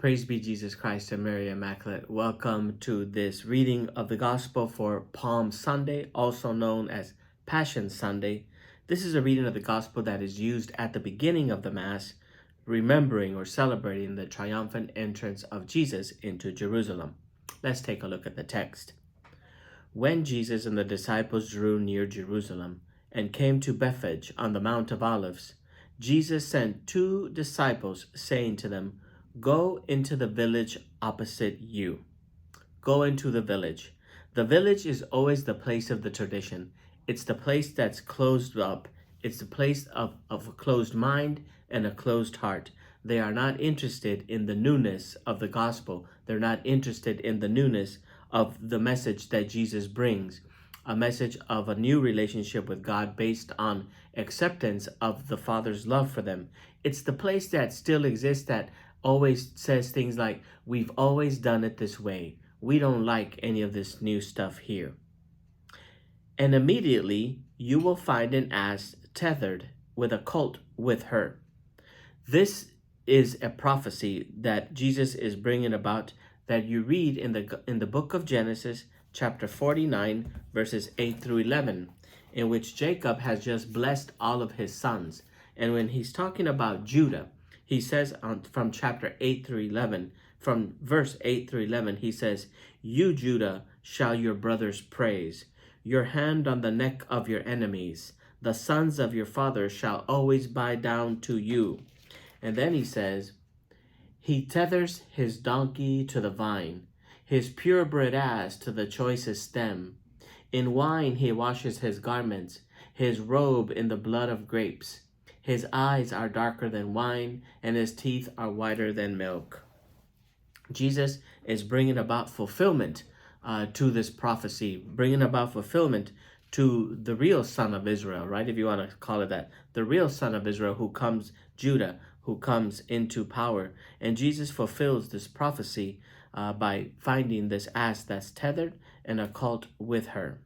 Praise be Jesus Christ and Mary Immaculate. Welcome to this reading of the Gospel for Palm Sunday, also known as Passion Sunday. This is a reading of the Gospel that is used at the beginning of the Mass, remembering or celebrating the triumphant entrance of Jesus into Jerusalem. Let's take a look at the text. When Jesus and the disciples drew near Jerusalem and came to Bethphage on the Mount of Olives, Jesus sent 2 disciples, saying to them, "Go into the village opposite you." Go into the village. The village is always the place of the tradition. It's the place that's closed up. It's the place of a closed mind and a closed heart. They are not interested in the newness of the gospel. They're not interested in the newness of the message that Jesus brings, a message of a new relationship with God based on acceptance of the Father's love for them. It's the place that still exists that always says things like, "We've always done it this way. We don't like any of this new stuff here." And immediately you will find an ass tethered with a colt with her. This is a prophecy that Jesus is bringing about that you read in the book of Genesis, chapter 49, verses 8 through 11, in which Jacob has just blessed all of his sons. And when he's talking about Judah, he says from chapter 8 through 11, from verse 8 through 11, he says, "You, Judah, shall your brothers praise, your hand on the neck of your enemies. The sons of your father shall always bow down to you." And then he says, "He tethers his donkey to the vine, his purebred ass to the choicest stem. In wine he washes his garments, his robe in the blood of grapes. His eyes are darker than wine, and his teeth are whiter than milk." Jesus is bringing about fulfillment to this prophecy, bringing about fulfillment to the real son of Israel, right? If you want to call it that, the real son of Israel who comes, Judah, who comes into power. And Jesus fulfills this prophecy by finding this ass that's tethered and a colt with her.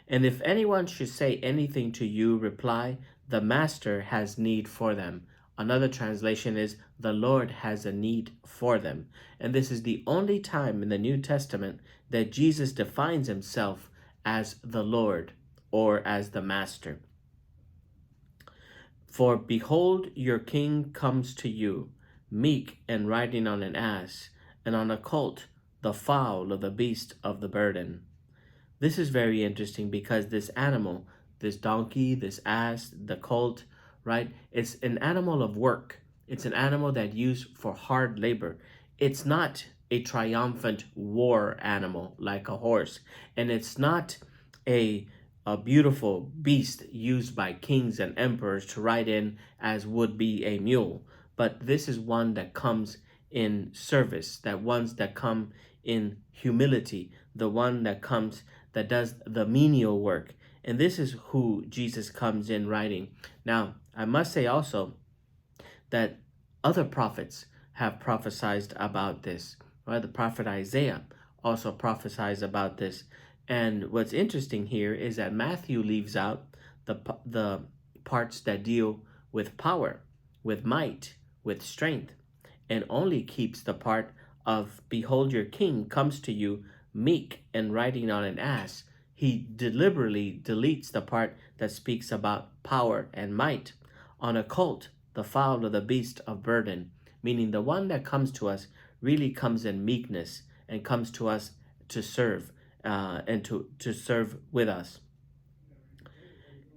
"And if anyone should say anything to you, reply, 'The Master has need for them.'" Another translation is, "The Lord has a need for them." And this is the only time in the New Testament that Jesus defines himself as the Lord or as the Master. "For behold, your king comes to you, meek and riding on an ass, and on a colt, the foal of the beast of the burden." This is very interesting because this animal, this donkey, this ass, the colt, right? It's an animal of work. It's an animal that used for hard labor. It's not a triumphant war animal like a horse. And it's not a beautiful beast used by kings and emperors to ride in as would be a mule. But this is one that comes in service, that ones that come in humility, the one that comes that does the menial work. And this is who Jesus comes in riding. Now, I must say also that other prophets have prophesied about this. Right? The prophet Isaiah also prophesies about this. And what's interesting here is that Matthew leaves out the parts that deal with power, with might, with strength, and only keeps the part of, "Behold, your king comes to you, meek and riding on an ass." He deliberately deletes the part that speaks about power and might. "On a colt, the foal of the beast of burden," meaning the one that comes to us really comes in meekness and comes to us to serve and to serve with us.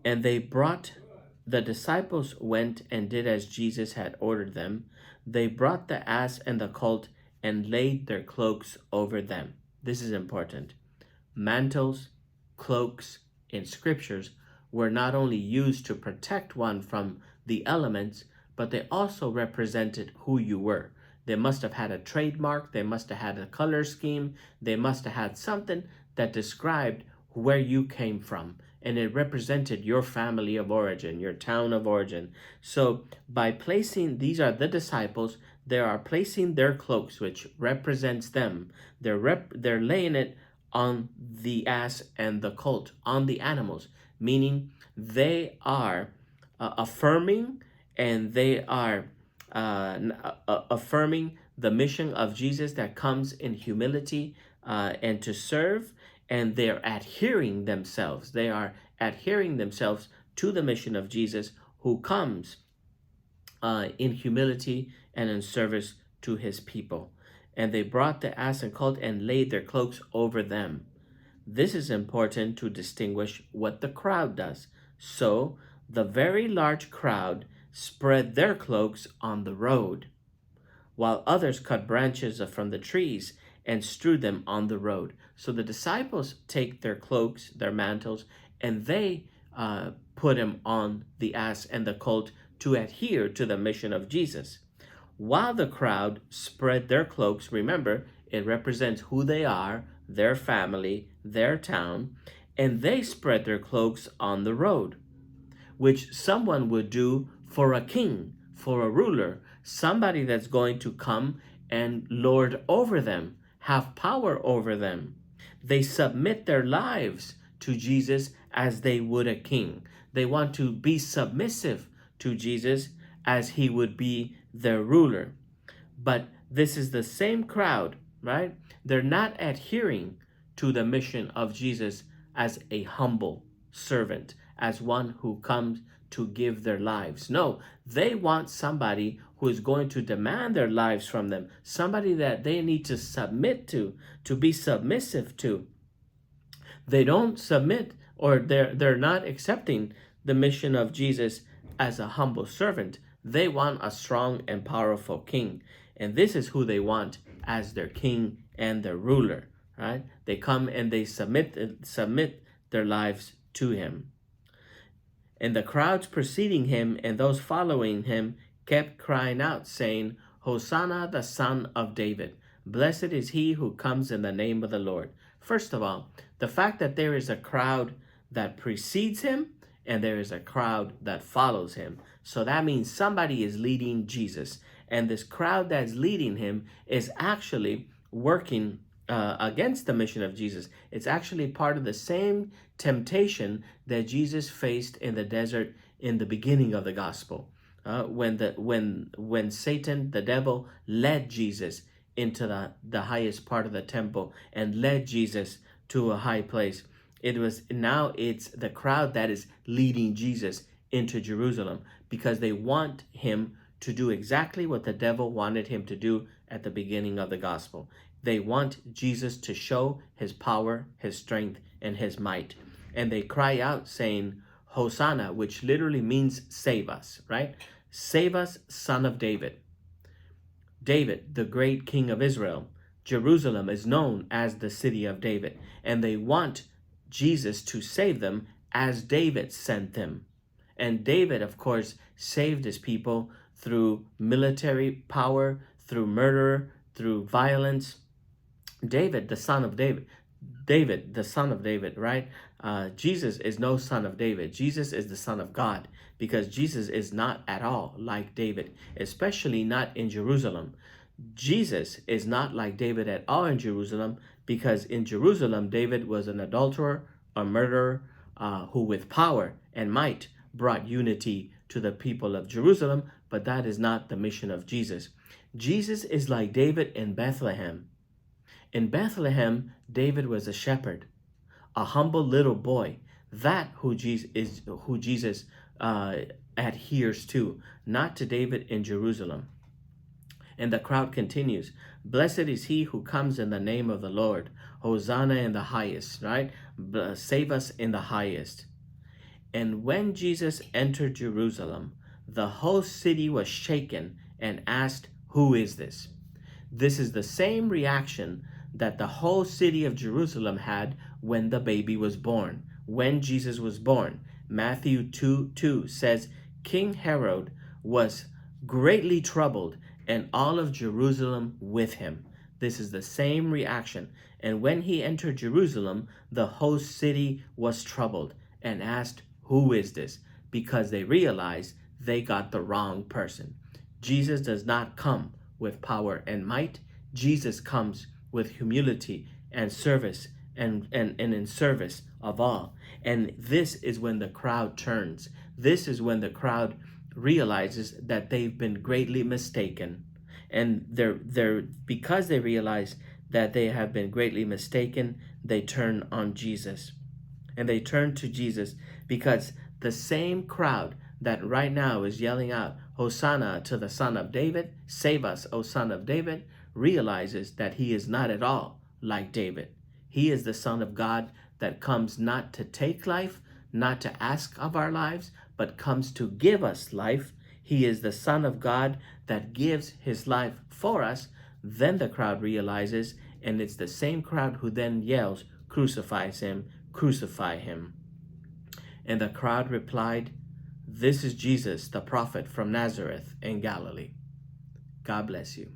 "And the disciples went and did as Jesus had ordered them. They brought the ass and the colt and laid their cloaks over them." This is important. Mantles, cloaks in scriptures were not only used to protect one from the elements, but they also represented who you were. They must have had a trademark. They must have had a color scheme. They must have had something that described where you came from. And it represented your family of origin, your town of origin. So by placing, these are the disciples, they are placing their cloaks, which represents them. They're laying it on the ass and the colt, on the animals, meaning they are affirming and they are affirming the mission of Jesus that comes in humility and to serve, and they're adhering themselves. They are adhering themselves to the mission of Jesus, who comes in humility and in service to his people. And they brought the ass and colt and laid their cloaks over them. This is important to distinguish what the crowd does. So the very large crowd spread their cloaks on the road, while others cut branches from the trees and strewed them on the road. So the disciples take their cloaks, their mantles, and they put them on the ass and the colt to adhere to the mission of Jesus. While the crowd spread their cloaks, remember, it represents who they are, their family, their town, and they spread their cloaks on the road, which someone would do for a king, for a ruler, somebody that's going to come and lord over them, have power over them. They submit their lives to Jesus as they would a king. They want to be submissive to Jesus as he would be their ruler. But this is the same crowd, right? They're not adhering to the mission of Jesus as a humble servant, as one who comes to give their lives. No, they want somebody who is going to demand their lives from them, somebody that they need to submit to be submissive to. They don't submit, or they're not accepting the mission of Jesus as a humble servant. They want a strong and powerful king. And this is who they want as their king and their ruler, right? They come and they submit their lives to him. And the crowds preceding him and those following him kept crying out, saying, Hosanna, the Son of David. Blessed is he who comes in the name of the Lord. First of all, the fact that there is a crowd that precedes him and there is a crowd that follows him. So that means somebody is leading Jesus. And this crowd that's leading him is actually working against the mission of Jesus. It's actually part of the same temptation that Jesus faced in the desert in the beginning of the gospel. When Satan, the devil, led Jesus into the highest part of the temple and led Jesus to a high place. It's the crowd that is leading Jesus into Jerusalem because they want him to do exactly what the devil wanted him to do at the beginning of the gospel. They want Jesus to show his power, his strength, and his might. And they cry out saying, Hosanna, which literally means save us, right? Save us, Son of David. David, the great king of Israel. Jerusalem is known as the city of David. And they want Jesus to save them as David sent them. And David, of course, saved his people through military power, through murder, through violence. David, the son of David. David, the son of David, right? Jesus is no son of David. Jesus is the son of God, because Jesus is not at all like David, especially not in Jerusalem. Jesus is not like David at all in Jerusalem, because in Jerusalem, David was an adulterer, a murderer, who with power and might brought unity to the people of Jerusalem, but that is not the mission of Jesus. Jesus is like David in Bethlehem. In Bethlehem, David was a shepherd, a humble little boy. That who Jesus adheres to, not to David in Jerusalem. And the crowd continues, blessed is he who comes in the name of the Lord. Hosanna in the highest, right? Save us in the highest. And when Jesus entered Jerusalem, the whole city was shaken and asked, who is this? This is the same reaction that the whole city of Jerusalem had when the baby was born, when Jesus was born. Matthew 2:2 says, King Herod was greatly troubled, and all of Jerusalem with him. This is the same reaction. And when he entered Jerusalem, the whole city was troubled and asked, who is this? Because they realized they got the wrong person. Jesus does not come with power and might. Jesus comes with humility and service and in service of all. And this is when the crowd turns. This is when the crowd realizes that they've been greatly mistaken. And because they realize that they have been greatly mistaken, they turn on Jesus. And they turn to Jesus because the same crowd that right now is yelling out, Hosanna to the Son of David, save us, O Son of David, realizes that he is not at all like David. He is the Son of God that comes not to take life, not to ask of our lives, but comes to give us life. He is the Son of God that gives his life for us. Then the crowd realizes, and it's the same crowd who then yells, crucify him. And the crowd replied, this is Jesus, the prophet from Nazareth in Galilee. God bless you.